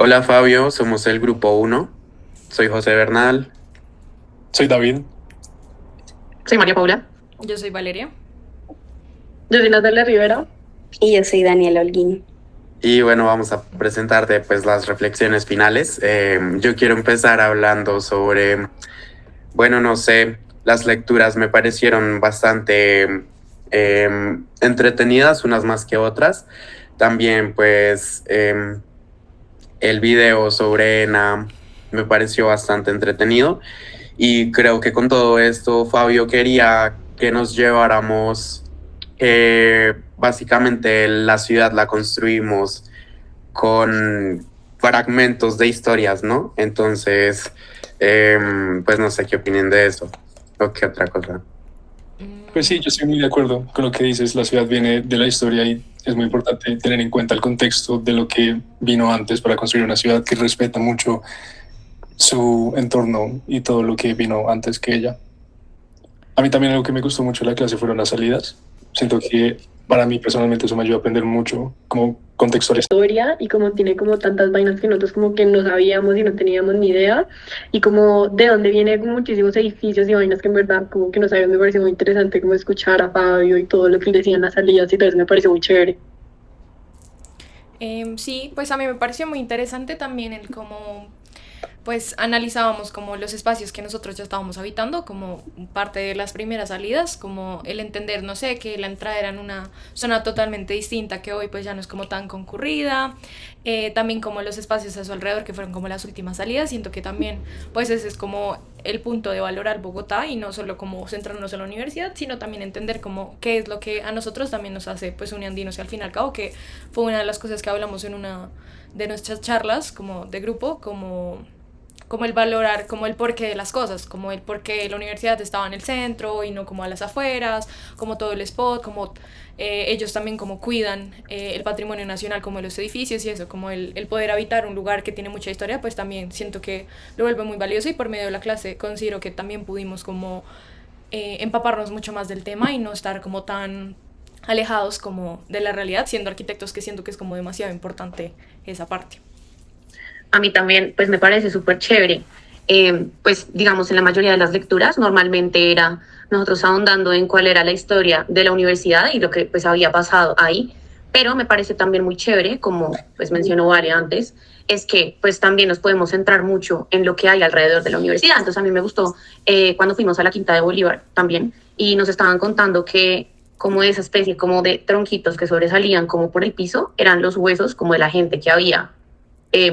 Hola Fabio, somos el grupo uno. Soy José Bernal. Soy David. Soy María Paula. Yo soy Valeria. Yo soy Natalia Rivera. Y yo soy Daniel Holguín. Y bueno, vamos a presentarte pues las reflexiones finales. Yo quiero empezar hablando sobre, bueno, no sé, las lecturas me parecieron bastante entretenidas, unas más que otras. También pues el video sobre ENA me pareció bastante entretenido. Y creo que con todo esto, Fabio quería que nos lleváramos, básicamente la ciudad la construimos con fragmentos de historias, ¿no? Entonces, pues no sé qué opinen de eso o qué otra cosa. Pues sí, yo estoy muy de acuerdo con lo que dices. La ciudad viene de la historia y es muy importante tener en cuenta el contexto de lo que vino antes para construir una ciudad que respeta mucho su entorno y todo lo que vino antes que ella. A mí también algo que me gustó mucho de la clase fueron las salidas. Siento que para mí personalmente eso me ayudó a aprender mucho, como contextualizar. Historia y como tiene como tantas vainas que nosotros como que no sabíamos y no teníamos ni idea y como de dónde viene como muchísimos edificios y vainas que en verdad como que no sabíamos. Me pareció muy interesante como escuchar a Fabio y todo lo que le decían las salidas y todo eso me pareció muy chévere. Sí, pues a mí me pareció muy interesante también el cómo pues analizábamos como los espacios que nosotros ya estábamos habitando como parte de las primeras salidas, como el entender, no sé, que la entrada era en una zona totalmente distinta que hoy pues ya no es como tan concurrida, también como los espacios a su alrededor que fueron como las últimas salidas. Siento que también pues ese es como el punto de valorar Bogotá y no solo como centrarnos en la universidad, sino también entender como qué es lo que a nosotros también nos hace pues uniandinos, y al fin y al cabo que fue una de las cosas que hablamos en una de nuestras charlas como de grupo, como el valorar, como el porqué de las cosas, como el porqué la universidad estaba en el centro y no como a las afueras, como todo el spot, como ellos también como cuidan el patrimonio nacional como los edificios y eso, como el poder habitar un lugar que tiene mucha historia, pues también siento que lo vuelve muy valioso, y por medio de la clase considero que también pudimos como empaparnos mucho más del tema y no estar como tan alejados como de la realidad, siendo arquitectos, que siento que es como demasiado importante esa parte. A mí también, pues me parece súper chévere. Pues digamos, en la mayoría de las lecturas normalmente era nosotros ahondando en cuál era la historia de la universidad y lo que pues había pasado ahí, pero me parece también muy chévere, como pues mencionó Vale antes, es que pues también nos podemos centrar mucho en lo que hay alrededor de la universidad. Entonces a mí me gustó cuando fuimos a la Quinta de Bolívar también y nos estaban contando que como esa especie como de tronquitos que sobresalían como por el piso eran los huesos como de la gente que había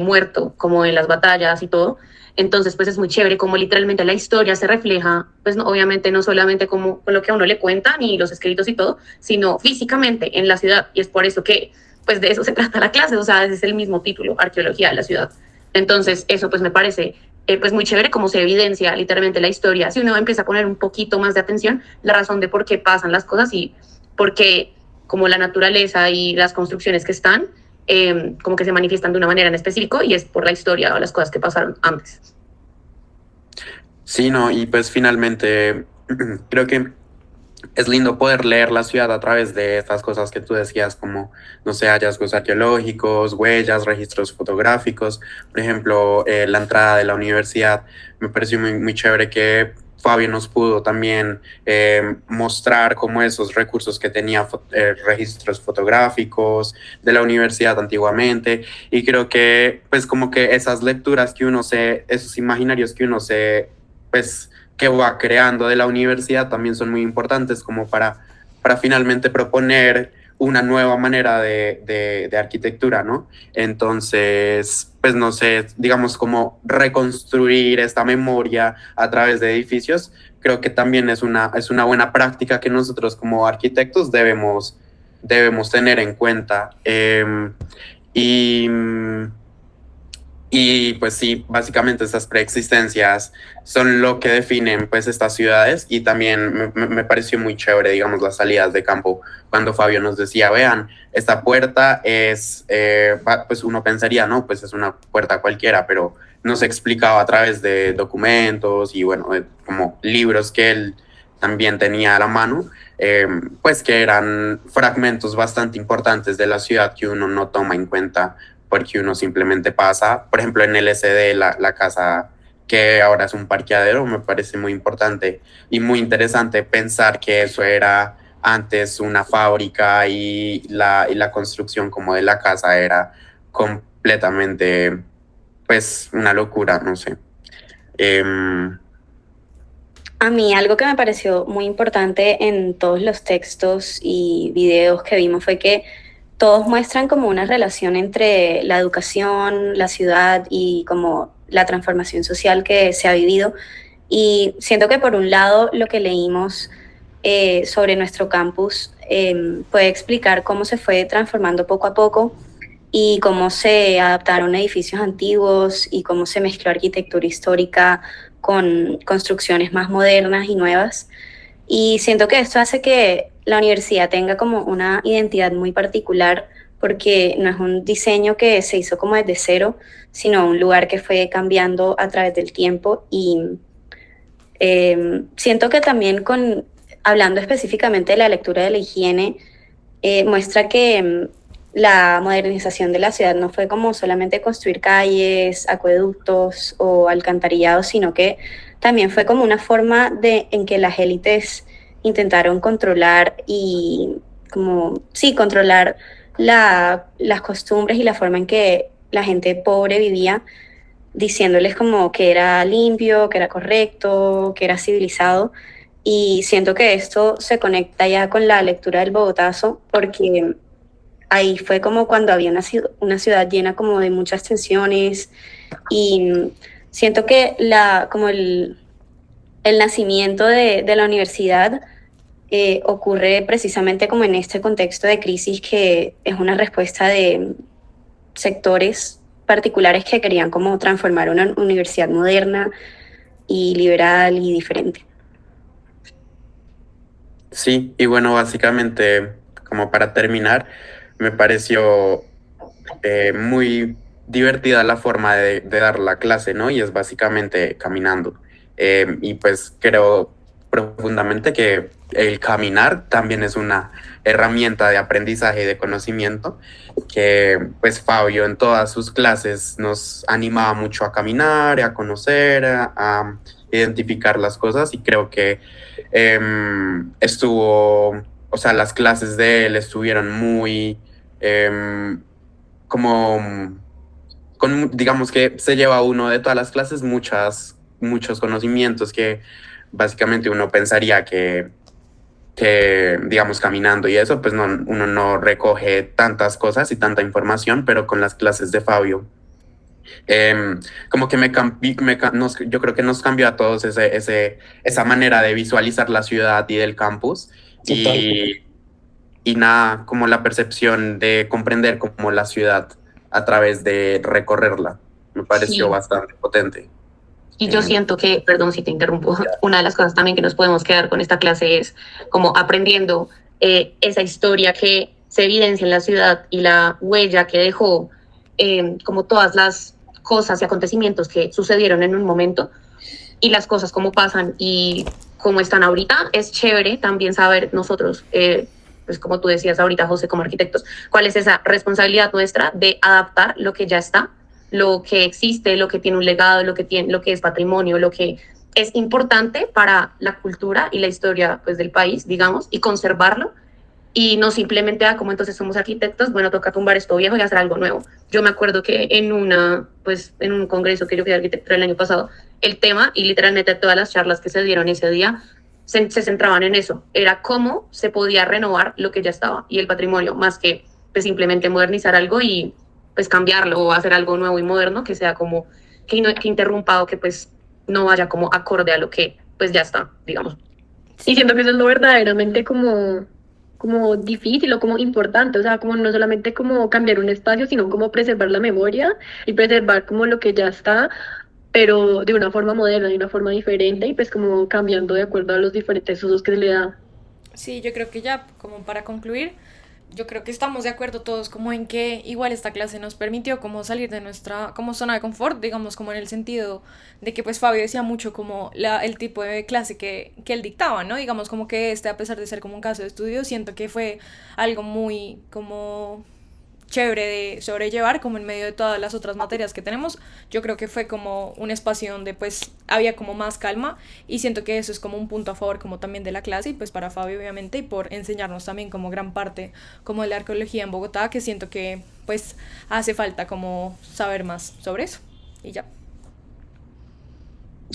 muerto, como en las batallas y todo. Entonces, pues es muy chévere como literalmente la historia se refleja, pues no, obviamente no solamente como con lo que a uno le cuentan y los escritos y todo, sino físicamente en la ciudad. Y es por eso que, pues de eso se trata la clase, o sea, ese es el mismo título, Arqueología de la Ciudad. Entonces, eso pues me parece pues muy chévere como se evidencia literalmente la historia. Si uno empieza a poner un poquito más de atención, la razón de por qué pasan las cosas y por qué como la naturaleza y las construcciones que están como que se manifiestan de una manera en específico y es por la historia o las cosas que pasaron antes. Sí, no, y pues finalmente creo que es lindo poder leer la ciudad a través de estas cosas que tú decías, como, no sé, hallazgos arqueológicos, huellas, registros fotográficos. Por ejemplo, la entrada de la universidad. Me pareció muy chévere que Fabio nos pudo también mostrar como esos recursos que tenía, registros fotográficos de la universidad antiguamente. Y creo que, pues, como que esas lecturas que uno se, esos imaginarios que uno se, pues, que va creando de la universidad también son muy importantes como para finalmente proponer una nueva manera de arquitectura, ¿no? Entonces, pues no sé, digamos como reconstruir esta memoria a través de edificios, creo que también es una buena práctica que nosotros como arquitectos debemos tener en cuenta. Y y pues sí, básicamente estas preexistencias son lo que definen pues estas ciudades. Y también me pareció muy chévere, digamos, las salidas de campo cuando Fabio nos decía, vean, esta puerta es, pues uno pensaría, no, pues es una puerta cualquiera, pero nos explicaba a través de documentos y bueno, como libros que él también tenía a la mano, pues que eran fragmentos bastante importantes de la ciudad que uno no toma en cuenta porque uno simplemente pasa. Por ejemplo, en el SD, la casa que ahora es un parqueadero, me parece muy importante y muy interesante pensar que eso era antes una fábrica y la construcción como de la casa era completamente, pues, una locura, no sé. Em, A mí algo que me pareció muy importante en todos los textos y videos que vimos fue que todos muestran como una relación entre la educación, la ciudad y como la transformación social que se ha vivido. Y siento que por un lado lo que leímos sobre nuestro campus puede explicar cómo se fue transformando poco a poco y cómo se adaptaron edificios antiguos y cómo se mezcló arquitectura histórica con construcciones más modernas y nuevas. Y siento que esto hace que la universidad tenga como una identidad muy particular porque no es un diseño que se hizo como desde cero, sino un lugar que fue cambiando a través del tiempo y siento que también hablando específicamente de la lectura de la higiene, muestra que la modernización de la ciudad no fue como solamente construir calles, acueductos o alcantarillados, sino que también fue como una forma en que las élites intentaron controlar y como, sí, controlar las costumbres y la forma en que la gente pobre vivía, diciéndoles como que era limpio, que era correcto, que era civilizado. Y siento que esto se conecta ya con la lectura del Bogotazo, porque ahí fue como cuando había una ciudad llena como de muchas tensiones y siento que como el nacimiento de la universidad ocurre precisamente como en este contexto de crisis que es una respuesta de sectores particulares que querían como transformar una universidad moderna y liberal y diferente. sí, y bueno, básicamente, como para terminar, me pareció muy divertida la forma de dar la clase, ¿no? Y es básicamente caminando. Y pues creo profundamente que el caminar también es una herramienta de aprendizaje y de conocimiento, que pues Fabio en todas sus clases nos animaba mucho a caminar, a conocer, a identificar las cosas y creo que estuvo, o sea, las clases de él estuvieron muy como digamos que se lleva uno de todas las clases muchos conocimientos que básicamente uno pensaría que, digamos, caminando y eso, pues no, uno no recoge tantas cosas y tanta información, pero con las clases de Fabio, como que yo creo que nos cambió a todos esa manera de visualizar la ciudad y del campus Total. y nada, como la percepción de comprender como la ciudad a través de recorrerla. Me pareció Sí, bastante potente. y yo Eh, siento que, perdón si te interrumpo, una de las cosas también que nos podemos quedar con esta clase es como aprendiendo esa historia que se evidencia en la ciudad y la huella que dejó, como todas las cosas y acontecimientos que sucedieron en un momento y las cosas como pasan y cómo están ahorita. Es chévere también saber nosotros, pues como tú decías ahorita, José, como arquitectos, cuál es esa responsabilidad nuestra de adaptar lo que ya está, lo que existe, lo que tiene un legado, lo que es patrimonio, lo que es importante para la cultura y la historia pues, del país, digamos, y conservarlo y no simplemente, como entonces somos arquitectos, bueno, toca tumbar esto viejo y hacer algo nuevo. Yo me acuerdo que pues, en un congreso que yo fui de arquitectura el año pasado, el tema y literalmente todas las charlas que se dieron ese día se centraban en eso. Era cómo se podía renovar lo que ya estaba y el patrimonio, más que pues, simplemente modernizar algo y pues cambiarlo o hacer algo nuevo y moderno que sea como que interrumpa o que pues no vaya como acorde a lo que pues ya está, digamos. Y siento que eso es lo verdaderamente como difícil o como importante, o sea, como no solamente como cambiar un espacio, sino como preservar la memoria y preservar como lo que ya está, pero de una forma moderna, de una forma diferente y pues como cambiando de acuerdo a los diferentes usos que se le da. Sí, yo creo que ya, como para concluir, yo creo que estamos de acuerdo todos como en que igual esta clase nos permitió como salir de nuestra como zona de confort, digamos como en el sentido de que pues Fabio decía mucho como el tipo de clase que él dictaba, ¿no? Digamos como que a pesar de ser como un caso de estudio, siento que fue algo muy como chévere de sobrellevar, como en medio de todas las otras materias que tenemos. Yo creo que fue como un espacio donde pues había como más calma, y siento que eso es como un punto a favor como también de la clase, y pues para Fabio obviamente, y por enseñarnos también como gran parte como de la arqueología en Bogotá, que siento que pues hace falta como saber más sobre eso. Y ya.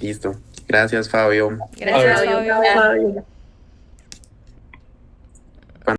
Listo. Gracias, Fabio. Gracias, Fabio. Fabio. Fabio.